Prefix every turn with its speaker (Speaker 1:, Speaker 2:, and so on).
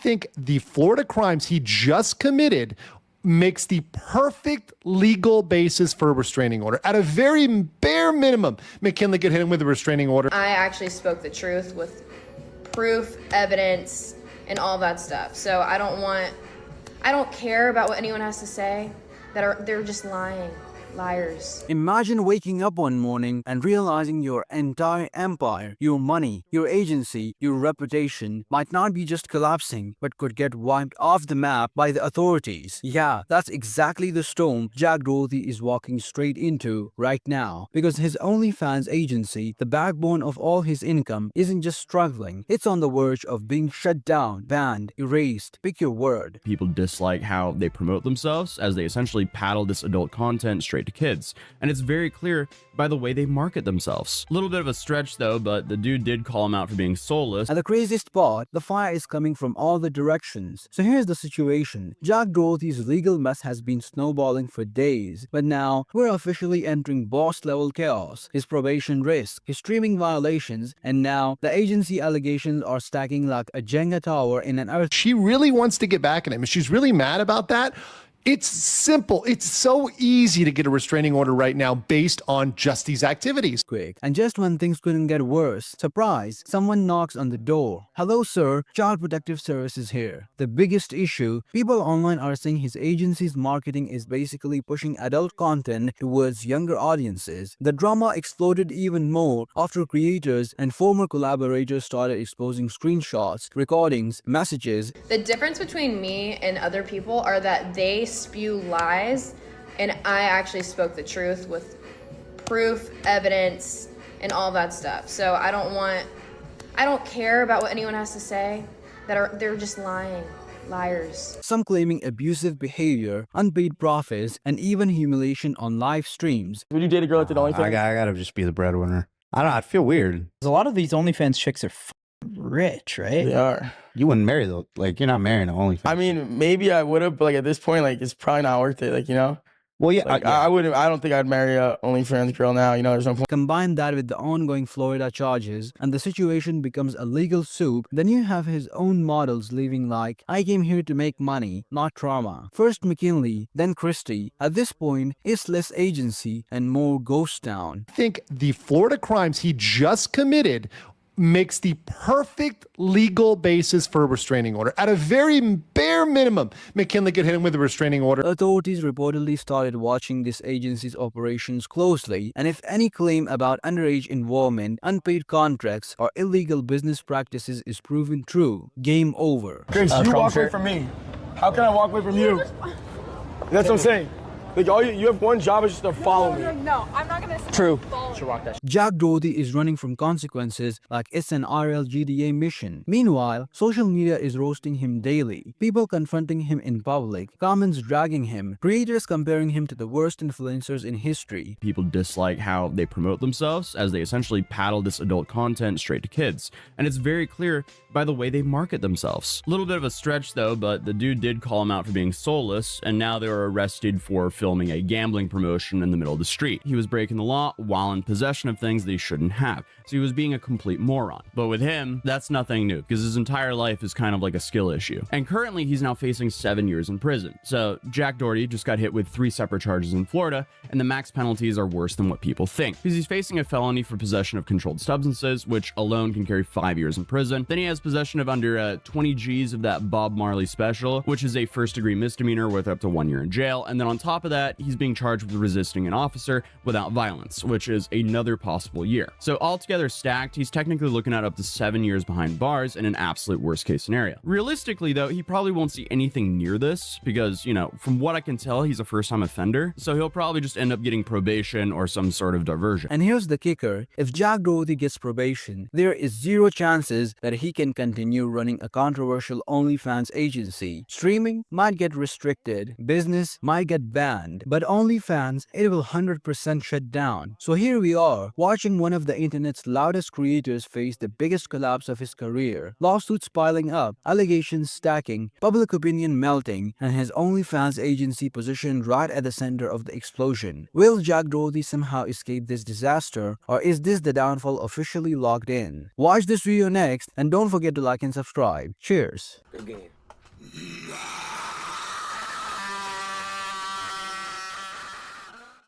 Speaker 1: think the Florida crimes he just committed makes the perfect legal basis for a restraining order. At a very bare minimum, McKinley could hit him with a restraining order.
Speaker 2: I actually spoke the truth with proof, evidence, and all that stuff. So I don't care about what anyone has to say. They're just lying. Liars.
Speaker 3: Imagine waking up one morning and realizing your entire empire, your money, your agency, your reputation might not be just collapsing, but could get wiped off the map by the authorities. Yeah, that's exactly the storm Jack Doherty is walking straight into right now. Because his OnlyFans agency, the backbone of all his income, isn't just struggling, it's on the verge of being shut down, banned, erased, pick your word.
Speaker 4: People dislike how they promote themselves, as they essentially paddle this adult content straight to kids, and it's very clear by the way they market themselves. A little bit of a stretch though, but the dude did call him out for being soulless.
Speaker 3: And the craziest part, the fire is coming from all the directions. So here's the situation. Jack Doherty's legal mess has been snowballing for days, but now we're officially entering boss level chaos. His probation risk, his streaming violations, and now the agency allegations are stacking like a Jenga tower in an earth.
Speaker 1: She really wants to get back at him, and she's really mad about that. It's simple. It's so easy to get a restraining order right now based on just these activities.
Speaker 3: Quick. And just when things couldn't get worse, surprise, someone knocks on the door. Hello sir, Child Protective Services here. The biggest issue, people online are saying his agency's marketing is basically pushing adult content towards younger audiences. The drama exploded even more after creators and former collaborators started exposing screenshots, recordings, messages.
Speaker 2: The difference between me and other people are that they spew lies, and I actually spoke the truth with proof, evidence, and all that stuff. So I don't care about what anyone has to say. They're just lying. Liars.
Speaker 3: Some claiming abusive behavior, unpaid profits, and even humiliation on live streams.
Speaker 5: Would you date a girl that did OnlyFans?
Speaker 6: I gotta just be the breadwinner. I don't know, I feel weird.
Speaker 7: A lot of these OnlyFans chicks are rich, right?
Speaker 5: They are.
Speaker 6: You wouldn't marry though. Like, you're not marrying an OnlyFans.
Speaker 5: I mean, maybe I would have, but like at this point, like it's probably not worth it. Like, you know?
Speaker 6: Well, yeah,
Speaker 5: like, I wouldn't. I don't think I'd marry a OnlyFans girl now. You know, there's no point.
Speaker 3: Combine that with the ongoing Florida charges, and the situation becomes a legal soup. Then you have his own models leaving like, I came here to make money, not trauma. First McKinley, then Christie. At this point, it's less agency and more ghost town.
Speaker 1: I think the Florida crimes he just committed makes the perfect legal basis for a restraining order. At a very bare minimum, McKinley could hit him with a restraining order.
Speaker 3: Authorities reportedly started watching this agency's operations closely, and if any claim about underage involvement, unpaid contracts, or illegal business practices is proven true, game over.
Speaker 5: Grace, you walk away from me. How can I walk away from you? That's what I'm saying. Like, all you have one job is just to follow me.
Speaker 8: No, I'm not gonna.
Speaker 7: True.
Speaker 3: Jack Doherty is running from consequences like it's an RLGDA mission. Meanwhile, social media is roasting him daily. People confronting him in public, comments dragging him, creators comparing him to the worst influencers in history.
Speaker 4: People dislike how they promote themselves, as they essentially paddle this adult content straight to kids, and it's very clear by the way they market themselves. A little bit of a stretch though, but the dude did call him out for being soulless, and now they were arrested for filming a gambling promotion in the middle of the street. He was breaking the law while in possession of things they shouldn't have, so he was being a complete moron. But with him, that's nothing new, because his entire life is kind of like a skill issue. And currently he's now facing 7 years in prison. So Jack Doherty just got hit with 3 separate charges in Florida, and the max penalties are worse than what people think, because he's facing a felony for possession of controlled substances, which alone can carry 5 years in prison. Then he has possession of under 20 G's of that Bob Marley special, which is a first-degree misdemeanor with up to 1 year in jail. And then on top of that, he's being charged with resisting an officer without violence, which is another possible year. So altogether stacked, he's technically looking at up to 7 years behind bars in an absolute worst case scenario. Realistically though, he probably won't see anything near this because, you know, from what I can tell, he's a first-time offender, so he'll probably just end up getting probation or some sort of diversion.
Speaker 3: And here's the kicker, if Jack Doherty gets probation, there is zero chances that he can continue running a controversial OnlyFans agency. Streaming might get restricted, business might get banned, but OnlyFans, it will 100% shut down. So here we are, watching one of the internet's loudest creators face the biggest collapse of his career. Lawsuits piling up, allegations stacking, public opinion melting, and his OnlyFans agency positioned right at the center of the explosion. Will Jack Doherty somehow escape this disaster, or is this the downfall officially locked in? Watch this video next, and don't forget to like and subscribe. Cheers!
Speaker 7: Good game.